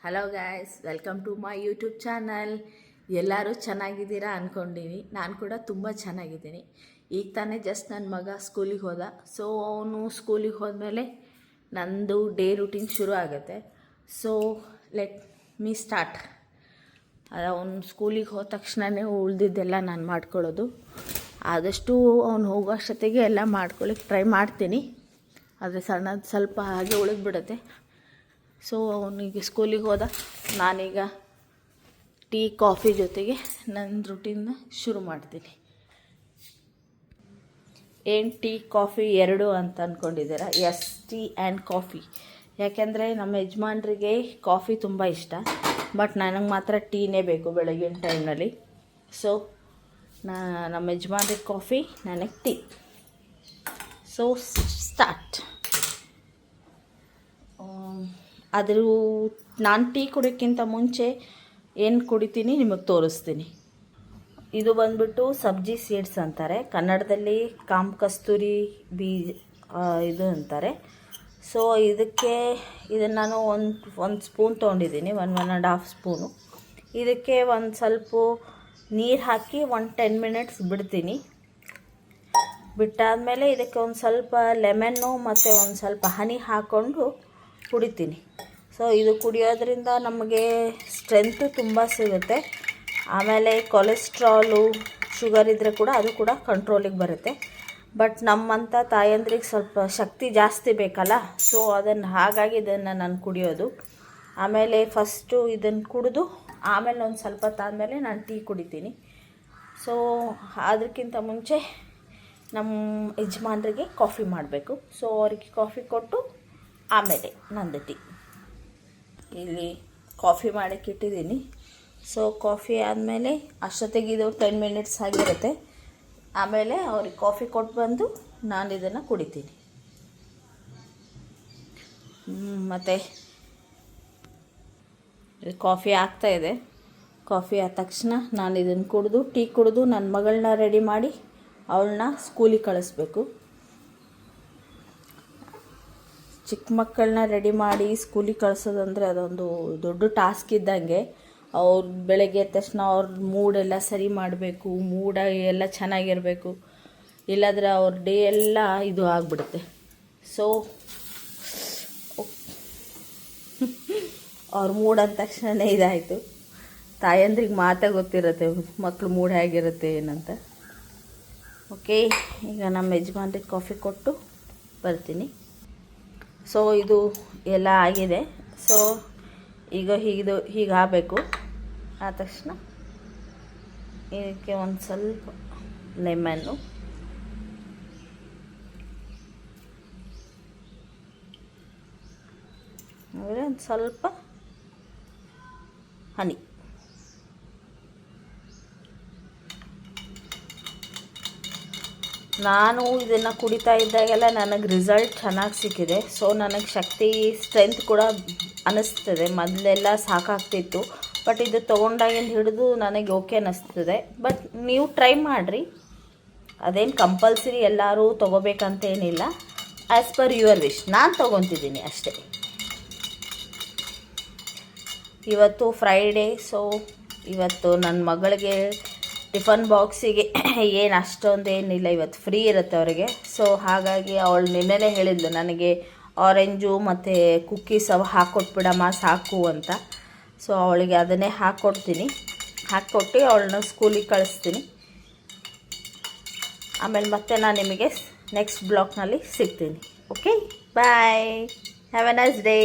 Hello guys, welcome to my YouTube channel. ಎಲ್ಲರೂ ಚೆನ್ನಾಗಿದ್ದೀರಾ ಅಂದ್ಕೊಂಡಿನಿ. ನಾನು ಕೂಡ ತುಂಬ ಚೆನ್ನಾಗಿದ್ದೀನಿ. ಈಗ ತಾನೇ ಜಸ್ಟ್ ನನ್ನ ಮಗ ಸ್ಕೂಲಿಗೆ ಹೋದ. ಸೊ ಅವನು ಸ್ಕೂಲಿಗೆ ಹೋದ್ಮೇಲೆ ನಂದು ಡೇ ರೂಟೀನ್ ಶುರು ಆಗುತ್ತೆ. So let me start. ಅವನು ಸ್ಕೂಲಿಗೆ ಹೋದ ತಕ್ಷಣವೇ ಉಳಿದಿದ್ದೆಲ್ಲ ನಾನು ಮಾಡ್ಕೊಳ್ಳೋದು. ಆದಷ್ಟು ಅವನು ಹೋಗೋ ಅಷ್ಟೊತ್ತಿಗೆ ಎಲ್ಲ ಮಾಡ್ಕೊಳ್ಳಿಕ್ಕೆ ಟ್ರೈ ಮಾಡ್ತೀನಿ. ಆದರೆ ಸ್ವಲ್ಪ ಹಾಗೆ ಉಳಿದ್ಬಿಡುತ್ತೆ. ಸೊ ಅವನಿಗೆ ಸ್ಕೂಲಿಗೆ ಹೋದ. ನಾನೀಗ ಟೀ ಕಾಫಿ ಜೊತೆಗೆ ನನ್ನ ರುಟೀನ್ನ ಶುರು ಮಾಡ್ತೀನಿ. ಏನು ಟೀ ಕಾಫಿ ಎರಡು ಅಂತ ಅಂದ್ಕೊಂಡಿದ್ದೀರಾ? Yes, tea and coffee. ಯಾಕೆಂದರೆ ನಮ್ಮ ಯಜಮಾನ್ರಿಗೆ ಕಾಫಿ ತುಂಬ ಇಷ್ಟ, ಬಟ್ ನನಗೆ ಮಾತ್ರ ಟೀನೇ ಬೇಕು ಬೆಳಗಿನ ಟೈಮ್ನಲ್ಲಿ. ಸೊ ನಮ್ಮ ಯಜಮಾನ್ರಿಗೆ ಕಾಫಿ, ನನಗೆ ಟೀ. So start. ಆದರೂ ನಾನು ಟೀ ಕುಡಿಯೋಕ್ಕಿಂತ ಮುಂಚೆ ಏನು ಕುಡಿತೀನಿ ನಿಮಗೆ ತೋರಿಸ್ತೀನಿ. ಇದು ಬಂದ್ಬಿಟ್ಟು ಸಬ್ಜಿ ಸೀಡ್ಸ್ ಅಂತಾರೆ, ಕನ್ನಡದಲ್ಲಿ ಕಾಮ್ ಕಸ್ತೂರಿ ಇದು ಅಂತಾರೆ. ಸೊ ಇದನ್ನು ನಾನು ಒಂದು ಸ್ಪೂನ್ ತೊಗೊಂಡಿದ್ದೀನಿ, 1.5 ಸ್ಪೂನು. ಇದಕ್ಕೆ ಒಂದು ಸ್ವಲ್ಪ ನೀರು ಹಾಕಿ 10 ಮಿನಿಟ್ಸ್ ಬಿಡ್ತೀನಿ. ಬಿಟ್ಟಾದಮೇಲೆ ಇದಕ್ಕೆ ಒಂದು ಸ್ವಲ್ಪ ಲೆಮನ್ನು ಮತ್ತು ಒಂದು ಸ್ವಲ್ಪ ಹನಿ ಹಾಕ್ಕೊಂಡು ಕುಡಿತೀನಿ. ಸೊ ಇದು ಕುಡಿಯೋದ್ರಿಂದ ನಮಗೆ ಸ್ಟ್ರೆಂತು ತುಂಬ ಸಿಗುತ್ತೆ. ಆಮೇಲೆ ಕೊಲೆಸ್ಟ್ರಾಲು, ಶುಗರ್ ಇದ್ದರೆ ಕೂಡ ಅದು ಕೂಡ ಕಂಟ್ರೋಲಿಗೆ ಬರುತ್ತೆ. ಬಟ್ ನಮ್ಮಂಥ ತಾಯಂದ್ರಿಗೆ ಸ್ವಲ್ಪ ಶಕ್ತಿ ಜಾಸ್ತಿ ಬೇಕಲ್ಲ, ಸೊ ಹಾಗಾಗಿ ಇದನ್ನು ನಾನು ಕುಡಿಯೋದು. ಆಮೇಲೆ ಫಸ್ಟು ಇದನ್ನು ಕುಡಿದು ಆಮೇಲೆ ಒಂದು ಸ್ವಲ್ಪ ಹೊತ್ತಾದಮೇಲೆ ನಾನು ಟೀ ಕುಡಿತೀನಿ. ಸೊ ಅದಕ್ಕಿಂತ ಮುಂಚೆ ನಮ್ಮ ಯಜಮಾನ್ರಿಗೆ ಕಾಫಿ ಮಾಡಬೇಕು. ಸೊ ಅವ್ರಿಗೆ ಕಾಫಿ ಕೊಟ್ಟು ಆಮೇಲೆ ನಂದು ಟೀ. ಇಲ್ಲಿ ಕಾಫಿ ಮಾಡೋಕ್ಕೆ ಇಟ್ಟಿದ್ದೀನಿ. ಸೊ ಕಾಫಿ ಆದಮೇಲೆ ಅಷ್ಟೊತ್ತಿಗೆ ಇದು 10 ಮಿನಿಟ್ಸ್ ಆಗಿರುತ್ತೆ. ಆಮೇಲೆ ಅವ್ರಿಗೆ ಕಾಫಿ ಕೊಟ್ಟು ಬಂದು ನಾನು ಇದನ್ನು ಕುಡಿತೀನಿ. ಮತ್ತು ಕಾಫಿ ಆಗ್ತಾಯಿದೆ. ಕಾಫಿ ಆದ ತಕ್ಷಣ ನಾನು ಇದನ್ನು ಕುಡಿದು ಟೀ ಕುಡಿದು ನನ್ನ ಮಗಳನ್ನ ರೆಡಿ ಮಾಡಿ ಅವಳನ್ನ ಸ್ಕೂಲಿಗೆ ಕಳಿಸ್ಬೇಕು. ಚಿಕ್ಕ ಮಕ್ಕಳನ್ನ ರೆಡಿ ಮಾಡಿ ಸ್ಕೂಲಿಗೆ ಕಳಿಸೋದಂದರೆ ಅದೊಂದು ದೊಡ್ಡ ಟಾಸ್ಕ್ ಇದ್ದಂಗೆ. ಅವ್ರು ಬೆಳಗ್ಗೆ ಎದ್ದ ತಕ್ಷಣ ಅವ್ರ ಮೂಡೆಲ್ಲ ಸರಿ ಮಾಡಬೇಕು, ಎಲ್ಲ ಚೆನ್ನಾಗಿರಬೇಕು. ಇಲ್ಲಾಂದರೆ ಅವ್ರ ಡೇ ಎಲ್ಲ ಇದು ಆಗಿಬಿಡುತ್ತೆ. ಸೊ ಅವ್ರ ಮೂಡ್ ಅಂದ ತಕ್ಷಣವೇ ಇದಾಯಿತು. ತಾಯಂದ್ರಿಗೆ ಮಾತೇ ಗೊತ್ತಿರುತ್ತೆ ಮಕ್ಕಳು ಮೂಡ್ ಹೇಗಿರುತ್ತೆ ಏನಂತ. ಓಕೆ, ಈಗ ನಮ್ಮ ಯಜಮಾನ್ರಿಗೆ ಕಾಫಿ ಕೊಟ್ಟು ಬರ್ತೀನಿ. ಸೊ ಇದು ಎಲ್ಲ ಆಗಿದೆ. ಸೊ ಈಗ ಹೀಗಾಗಬೇಕು. ಆದ ತಕ್ಷಣ ಇದಕ್ಕೆ ಒಂದು ಸ್ವಲ್ಪ ಲೆಮನ್ನು, ಆಮೇಲೆ ಒಂದು ಸ್ವಲ್ಪ ಹನಿ. ನಾನು ಇದನ್ನು ಕುಡಿತಾ ಇದ್ದಾಗೆಲ್ಲ ನನಗೆ ರಿಸಲ್ಟ್ ಚೆನ್ನಾಗಿ ಸಿಕ್ಕಿದೆ. ಸೊ ನನಗೆ ಶಕ್ತಿ, ಸ್ಟ್ರೆಂತ್ ಕೂಡ ಅನ್ನಿಸ್ತದೆ. ಮೊದಲೆಲ್ಲ ಸಾಕಾಗ್ತಿತ್ತು, ಬಟ್ ಇದು ತೊಗೊಂಡಾಗಿಂದ ಹಿಡಿದು ನನಗೆ ಓಕೆ ಅನ್ನಿಸ್ತದೆ. ಬಟ್ ನೀವು ಟ್ರೈ ಮಾಡಿರಿ, ಅದೇನು ಕಂಪಲ್ಸರಿ ಎಲ್ಲರೂ ತೊಗೋಬೇಕಂತೇನಿಲ್ಲ. As per your wish. ನಾನು ತೊಗೊತಿದ್ದೀನಿ ಅಷ್ಟೇ. ಇವತ್ತು ಫ್ರೈಡೇ. ಸೊ ಇವತ್ತು ನನ್ನ ಮಗಳಿಗೆ ಟಿಫನ್ ಬಾಕ್ಸಿಗೆ ಏನು ಅಷ್ಟೊಂದೇನಿಲ್ಲ, ಇವತ್ತು ಫ್ರೀ ಇರುತ್ತೆ ಅವರಿಗೆ. ಸೊ ಹಾಗಾಗಿ ಅವಳು ನಿನ್ನೆನೇ ಹೇಳಿದ್ಲು ನನಗೆ ಆರೆಂಜು ಮತ್ತು ಕುಕ್ಕೀಸ್ ಅವು ಹಾಕ್ಕೊಟ್ಬಿಡಮ್ಮ ಸಾಕು ಅಂತ. ಸೊ ಅವಳಿಗೆ ಅದನ್ನೇ ಹಾಕ್ಕೊಟ್ಟು ಅವಳನ್ನ ಸ್ಕೂಲಿಗೆ ಕಳಿಸ್ತೀನಿ. ಆಮೇಲೆ ಮತ್ತೆ ನಾನು ನಿಮಗೆ ನೆಕ್ಸ್ಟ್ ಬ್ಲಾಗ್ನಲ್ಲಿ ಸಿಗ್ತೀನಿ. Okay, bye, have a nice day.